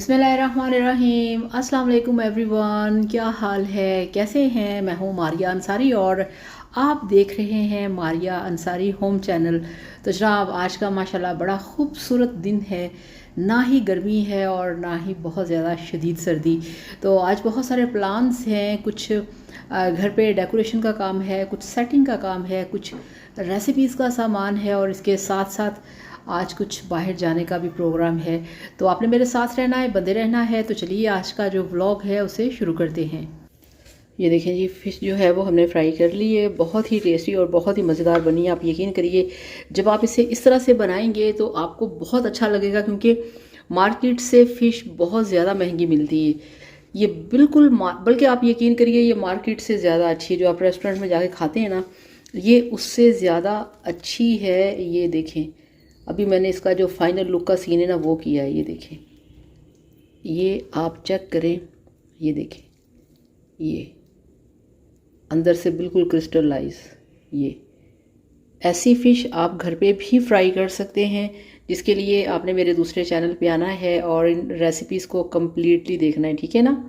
बिस्मिल्लाहिर्रहमानिर्रहीम। अस्सलाम वालेकुम एवरीवन, क्या हाल है, कैसे हैं। मैं हूँ मारिया अंसारी और आप देख रहे हैं मारिया अंसारी होम चैनल। तो जनाब, आज का माशाल्लाह बड़ा खूबसूरत दिन है। ना ही गर्मी है और ना ही बहुत ज़्यादा शदीद सर्दी। तो आज बहुत सारे प्लान्स हैं, कुछ घर पे डेकोरेशन का काम है, कुछ सेटिंग का काम है, कुछ रेसिपीज़ का सामान है और इसके साथ साथ आज कुछ बाहर जाने का भी प्रोग्राम है। तो आपने मेरे साथ रहना है, बंधे रहना है। तो चलिए आज का जो व्लॉग है उसे शुरू करते हैं। ये देखें जी, फ़िश जो है वो हमने फ्राई कर ली है। बहुत ही टेस्टी और बहुत ही मज़ेदार बनी है। आप यकीन करिए, जब आप इसे इस तरह से बनाएंगे तो आपको बहुत अच्छा लगेगा, क्योंकि मार्केट से फ़िश बहुत ज़्यादा महंगी मिलती है। ये बिल्कुल बल्कि आप यकीन करिए, ये मार्केट से ज़्यादा अच्छी है। जो आप रेस्टोरेंट में जाके खाते हैं ना, ये उससे ज़्यादा अच्छी है। ये देखें, अभी मैंने इसका जो फाइनल लुक का सीन है ना वो किया है। ये देखें, ये आप चेक करें, ये देखें, ये अंदर से बिल्कुल क्रिस्टलाइज। ये ऐसी फ़िश आप घर पे भी फ्राई कर सकते हैं, जिसके लिए आपने मेरे दूसरे चैनल पे आना है और इन रेसिपीज़ को कम्प्लीटली देखना है, ठीक है ना।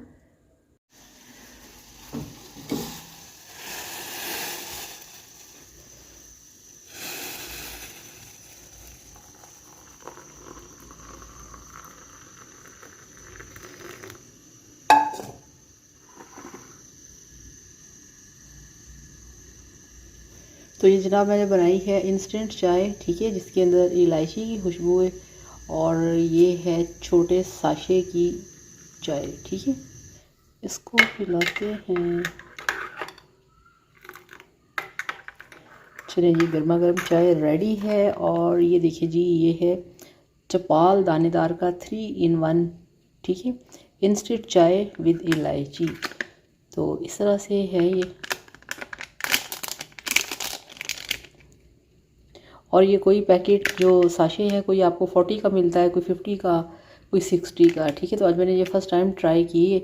तो ये जनाब मैंने बनाई है इंस्टेंट चाय, ठीक है, जिसके अंदर इलायची की खुशबू है और ये है छोटे साशे की चाय, ठीक है। इसको पिलाते हैं। चलिए जी, गर्मा गर्म चाय रेडी है। और ये देखिए जी, ये है चपाल दानेदार का 3 in 1, ठीक है, इंस्टेंट चाय विद इलायची। तो इस तरह से है ये। और ये कोई पैकेट जो साशे है, कोई आपको 40 का मिलता है, कोई 50 का, कोई 60 का, ठीक है। तो आज मैंने ये फ़र्स्ट टाइम ट्राई की है,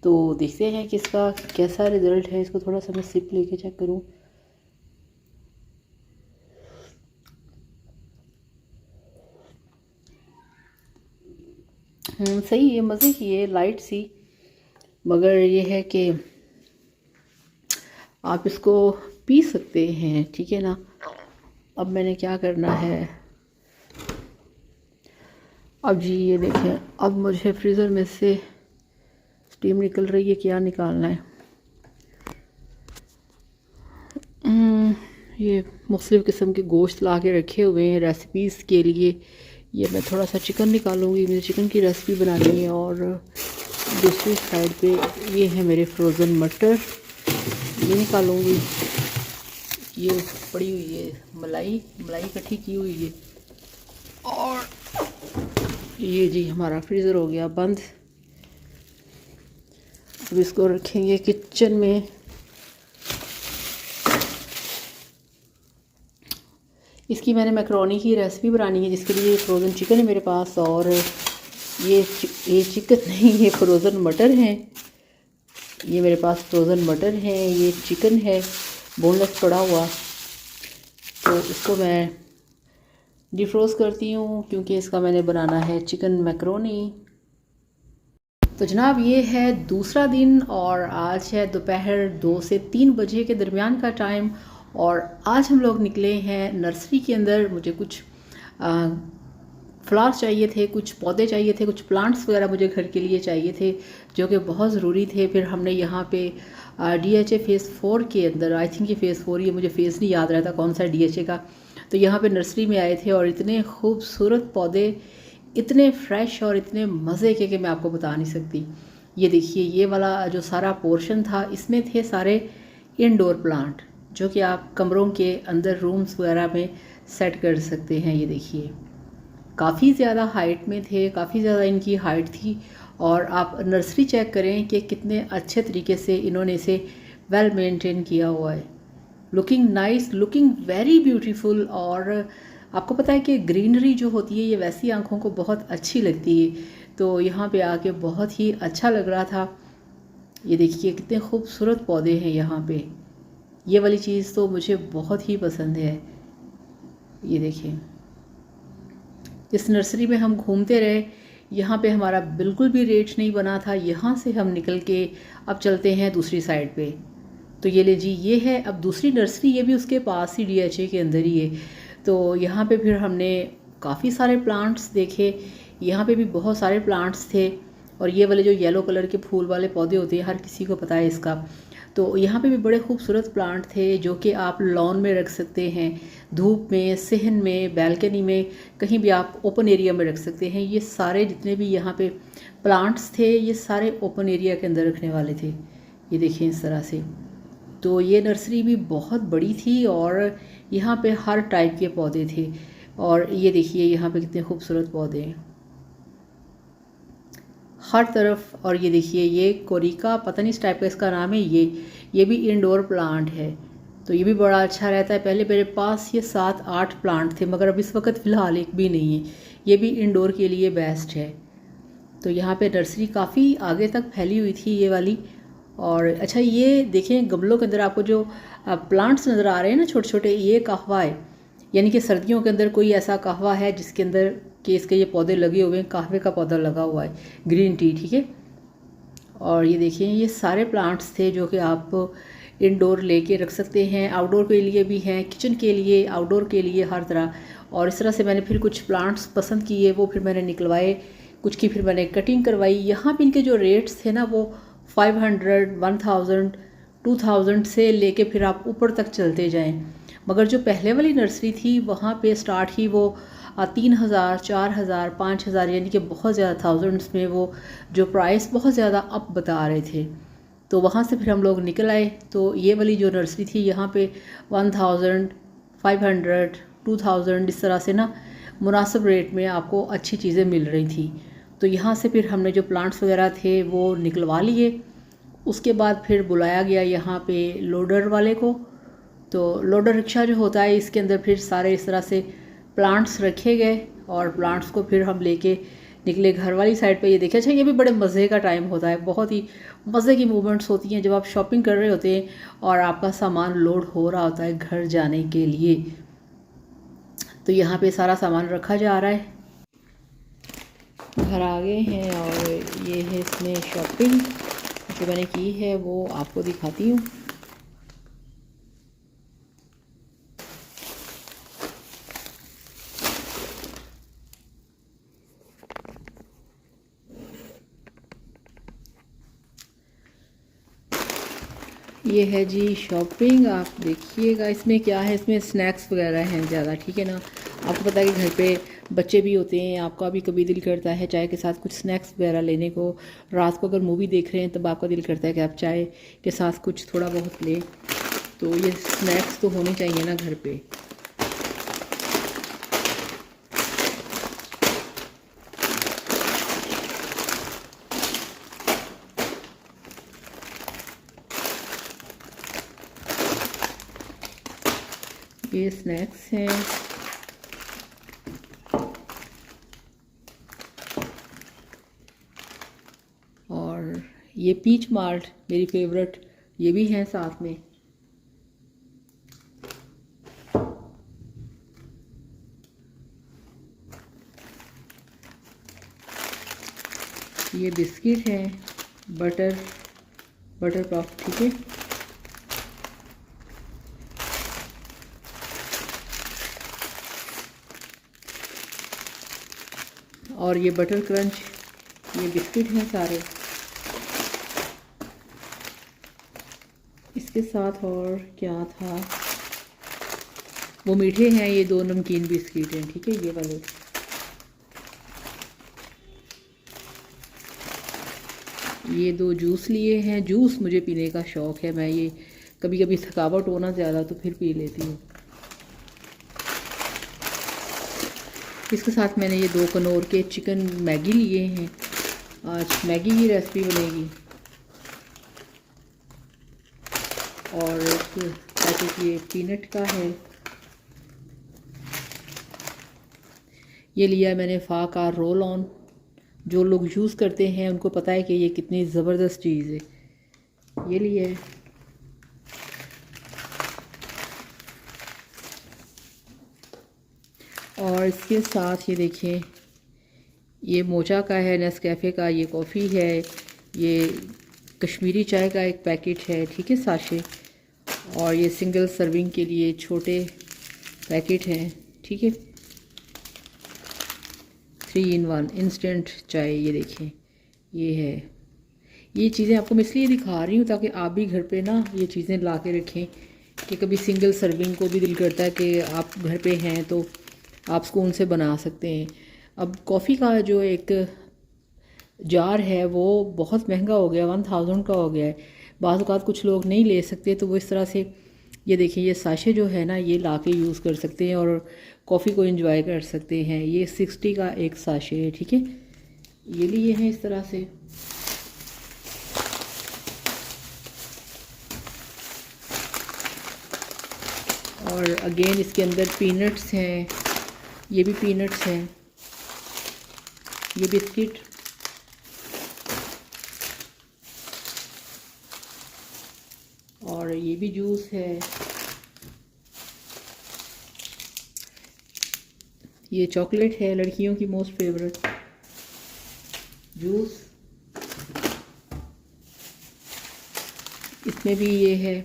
तो देखते हैं कि इसका कैसा रिज़ल्ट है। इसको थोड़ा सा मैं सिप लेके चेक करूँ। सही है, मज़े की है, लाइट सी। मगर ये है कि आप इसको पी सकते हैं, ठीक है ना। अब मैंने क्या करना है, अब जी ये देखें, अब मुझे फ्रीज़र में से स्टीम निकल रही है, क्या निकालना है। ये मुख्तलिफ़ किस्म के गोश्त ला के रखे हुए हैं रेसिपीज़ के लिए। ये मैं थोड़ा सा चिकन निकालूंगी, मुझे चिकन की रेसिपी बनानी है। और दूसरी साइड पे ये है मेरे फ्रोज़न मटर, ये निकालूंगी। ये पड़ी हुई है मलाई, मलाई इकट्ठी की हुई है। और ये जी हमारा फ्रीज़र हो गया बंद। अब इसको रखेंगे किचन में। इसकी मैंने मैकरोनी की रेसिपी बनानी है, जिसके लिए फ्रोज़न चिकन है मेरे पास। और ये चिकन नहीं, ये फ्रोज़न मटर हैं। ये मेरे पास फ्रोज़न मटर हैं, ये चिकन है बोनलेस पड़ा हुआ। तो इसको मैं डिफ्रोज़ करती हूँ, क्योंकि इसका मैंने बनाना है चिकन मैकरोनी। तो जनाब, ये है दूसरा दिन और आज है दोपहर 2 से 3 बजे के दरमियान का टाइम। और आज हम लोग निकले हैं नर्सरी के अंदर। मुझे कुछ फ्लावर्स चाहिए थे, कुछ पौधे चाहिए थे, कुछ प्लांट्स वगैरह मुझे घर के लिए चाहिए थे, जो कि बहुत ज़रूरी थे। फिर हमने यहाँ पे DHA फ़ेज़ 4 के अंदर, आई थिंक ये फ़ेज़ 4, ये मुझे फ़ेज़ नहीं याद रहता कौन सा DHA का। तो यहाँ पे नर्सरी में आए थे और इतने खूबसूरत पौधे, इतने फ्रेश और इतने मज़े के कि मैं आपको बता नहीं सकती। ये देखिए, ये वाला जो सारा पोर्शन था, इसमें थे सारे इनडोर प्लांट, जो कि आप कमरों के अंदर रूम्स वगैरह में सेट कर सकते हैं। ये देखिए, काफ़ी ज़्यादा हाइट में थे, काफ़ी ज़्यादा इनकी हाइट थी। और आप नर्सरी चेक करें कि कितने अच्छे तरीके से इन्होंने इसे वेल मेंटेन किया हुआ है। Looking nice, looking very beautiful. और आपको पता है कि ग्रीनरी जो होती है, ये वैसी आंखों को बहुत अच्छी लगती है। तो यहाँ पे आके बहुत ही अच्छा लग रहा था। ये देखिए कितने खूबसूरत पौधे हैं यहाँ पे। ये वाली चीज़ तो मुझे बहुत ही पसंद है। ये देखिए, इस नर्सरी में हम घूमते रहे। यहाँ पे हमारा बिल्कुल भी रेट नहीं बना था। यहाँ से हम निकल के अब चलते हैं दूसरी साइड पे। तो ये ले जी, ये है अब दूसरी नर्सरी, ये भी उसके पास ही DHA के अंदर ही है। तो यहाँ पे फिर हमने काफ़ी सारे प्लांट्स देखे। यहाँ पे भी बहुत सारे प्लांट्स थे, और ये वाले जो येलो कलर के फूल वाले पौधे होते हैं हर किसी को पता है इसका। तो यहाँ पे भी बड़े खूबसूरत प्लांट थे जो कि आप लॉन में रख सकते हैं, धूप में, सहन में, बैल्कनी में, कहीं भी आप ओपन एरिया में रख सकते हैं। ये सारे जितने भी यहाँ पे प्लांट्स थे ये सारे ओपन एरिया के अंदर रखने वाले थे। ये देखिए इस तरह से। तो ये नर्सरी भी बहुत बड़ी थी और यहाँ पे हर टाइप के पौधे थे। और ये देखिए यहाँ पे कितने खूबसूरत पौधे हैं हर तरफ। और ये देखिए ये कोरिका, पता नहीं इस टाइप का इसका नाम है। ये भी इंडोर प्लांट है, तो ये भी बड़ा अच्छा रहता है। पहले मेरे पास ये 7-8 प्लांट थे, मगर अब इस वक्त फ़िलहाल एक भी नहीं है। ये भी इंडोर के लिए बेस्ट है। तो यहाँ पे नर्सरी काफ़ी आगे तक फैली हुई थी ये वाली। और अच्छा ये देखें गमलों के अंदर आपको जो प्लांट्स नज़र आ रहे हैं ना छोटे छोटे, ये कहवा है। यानी कि सर्दियों के अंदर कोई ऐसा कहवा है जिसके अंदर कि इसके ये पौधे लगे हुए हैं, कहवे का पौधा लगा हुआ है, ग्रीन टी, ठीक है। और ये देखिए ये सारे प्लांट्स थे जो कि आप इंडोर लेके रख सकते हैं, आउटडोर के लिए भी हैं, किचन के लिए, आउटडोर के लिए, हर तरह। और इस तरह से मैंने फिर कुछ प्लांट्स पसंद किए, वो फिर मैंने निकलवाए, कुछ की फिर मैंने कटिंग करवाई। यहाँ पे इनके जो रेट्स थे ना वो 500, 1000, 2000 से लेके फिर आप ऊपर तक चलते जाएं। मगर जो पहले वाली नर्सरी थी वहाँ पे स्टार्ट ही वो 3000, 4000, 5000, यानी कि बहुत ज़्यादा थाउजेंड्स में वो जो प्राइस बहुत ज़्यादा अप बता रहे थे। तो वहाँ से फिर हम लोग निकल आए। तो ये वाली जो नर्सरी थी यहाँ पे 1000, 500, 2000 इस तरह से ना मुनासिब रेट में आपको अच्छी चीज़ें मिल रही थी। तो यहाँ से फिर हमने जो प्लांट्स वगैरह थे वो निकलवा लिए। उसके बाद फिर बुलाया गया यहाँ पे लोडर वाले को। तो लोडर रिक्शा जो होता है इसके अंदर फिर सारे इस तरह से प्लांट्स रखे गए, और प्लांट्स को फिर हम लेके निकले घर वाली साइड पे। ये देखिए अच्छा, ये भी बड़े मज़े का टाइम होता है, बहुत ही मज़े की मूवमेंट्स होती हैं जब आप शॉपिंग कर रहे होते हैं और आपका सामान लोड हो रहा होता है घर जाने के लिए। तो यहाँ पे सारा सामान रखा जा रहा है। घर आ गए हैं और ये है इसमें शॉपिंग जो मैंने की है वो आपको दिखाती हूँ। ये है जी शॉपिंग, आप देखिएगा इसमें क्या है। इसमें स्नैक्स वगैरह हैं ज़्यादा, ठीक है ना। आपको पता है कि घर पे बच्चे भी होते हैं, आपका भी कभी दिल करता है चाय के साथ कुछ स्नैक्स वगैरह लेने को। रात को अगर मूवी देख रहे हैं तब आपका दिल करता है कि आप चाय के साथ कुछ थोड़ा बहुत लें। तो ये स्नैक्स तो होने चाहिए ना घर पे। ये स्नैक्स हैं। और ये पीच मार्ट मेरी फेवरेट, ये भी हैं साथ में। ये बिस्किट है, बटर पफ, ठीक है। और ये बटर क्रंच, ये बिस्किट हैं सारे। इसके साथ और क्या था, वो मीठे हैं, ये 2 नमकीन बिस्किट हैं, ठीक है, ये वाले। ये 2 जूस लिए हैं। जूस मुझे पीने का शौक़ है, मैं ये कभी कभी थकावट होना ज़्यादा तो फिर पी लेती हूँ। इसके साथ मैंने ये 2 कनौर के चिकन मैगी लिए हैं, आज मैगी की रेसिपी बनेगी। और एक पैकेट ये पीनट का है। ये लिया मैंने फा का रोल ऑन, जो लोग यूज़ करते हैं उनको पता है कि ये कितनी ज़बरदस्त चीज़ है। ये लिया है। और इसके साथ ये देखें, ये मोचा का है, नेस्कैफ़े का। ये कॉफ़ी है, ये कश्मीरी चाय का एक पैकेट है, ठीक है, साशे। और ये सिंगल सर्विंग के लिए छोटे पैकेट हैं, ठीक है। 3 in 1 इंस्टेंट चाय, ये देखें, ये है। ये चीज़ें आपको मैं इसलिए दिखा रही हूँ ताकि आप भी घर पे ना ये चीज़ें ला के रखें कि कभी सिंगल सर्विंग को भी दिल करता है कि आप घर पे हैं तो आप सुकून से बना सकते हैं। अब कॉफ़ी का जो एक जार है वो बहुत महंगा हो गया, 1000 का हो गया है। बाज़ औक़ात कुछ लोग नहीं ले सकते तो वो इस तरह से, ये देखिए, ये साशे जो है ना, ये ला के यूज़ कर सकते हैं और कॉफ़ी को एंजॉय कर सकते हैं। ये 60 का एक साशे है, ठीक है। ये लिए हैं इस तरह से। और अगेन इसके अंदर पीनट्स हैं, ये भी पीनट्स हैं। ये बिस्किट, और ये भी जूस है। ये चॉकलेट है, लड़कियों की मोस्ट फेवरेट जूस। इसमें भी ये है।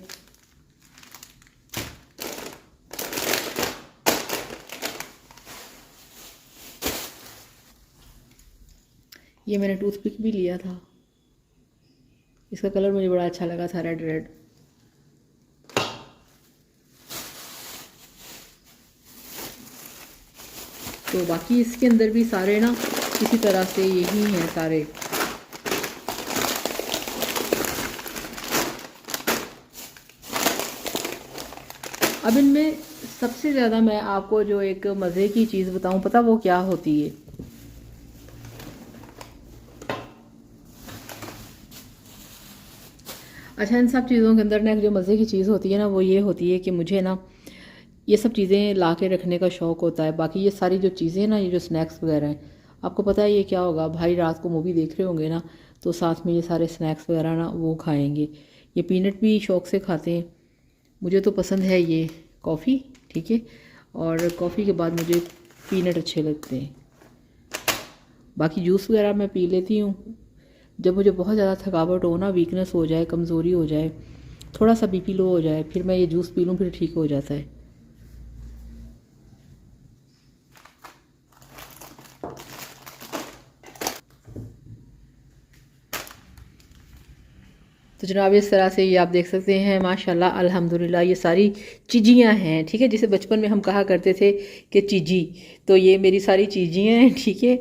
ये मैंने टूथपिक भी लिया था, इसका कलर मुझे बड़ा अच्छा लगा था, रेड रेड। तो बाकी इसके अंदर भी सारे ना इसी तरह से यही हैं सारे। अब इनमें सबसे ज़्यादा मैं आपको जो एक मज़े की चीज़ बताऊं, पता वो क्या होती है? अच्छा, इन सब चीज़ों के अंदर ना जो मज़े की चीज़ होती है ना, वो ये होती है कि मुझे ना ये सब चीज़ें ला के रखने का शौक़ होता है। बाकी ये सारी जो चीज़ें ना, ये जो स्नैक्स वगैरह हैं, आपको पता है ये क्या होगा, भाई रात को मूवी देख रहे होंगे ना, तो साथ में ये सारे स्नैक्स वगैरह ना वो खाएंगे। ये पीनट भी शौक़ से खाते हैं। मुझे तो पसंद है ये कॉफ़ी, ठीक है, और कॉफ़ी के बाद मुझे पीनट अच्छे लगते हैं। बाकी जूस वगैरह मैं पी लेती हूँ जब मुझे बहुत ज़्यादा थकावट हो ना, वीकनेस हो जाए, कमज़ोरी हो जाए, थोड़ा सा बीपी लो हो जाए, फिर मैं ये जूस पी लूँ, फिर ठीक हो जाता है। तो जनाब इस तरह से ये आप देख सकते हैं, माशाल्लाह अल्हम्दुलिल्लाह, ये सारी चीज़ियाँ हैं, ठीक है। जिसे बचपन में हम कहा करते थे कि चीज़ी, तो ये मेरी सारी चीज़ियाँ हैं, ठीक है।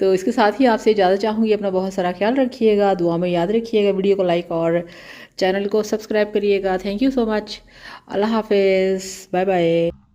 तो इसके साथ ही आपसे इजाज़त चाहूँगी। अपना बहुत सारा ख्याल रखिएगा, दुआ में याद रखिएगा, वीडियो को लाइक और चैनल को सब्सक्राइब करिएगा। Thank you so much. अल्लाह हाफिज़, बाय बाय।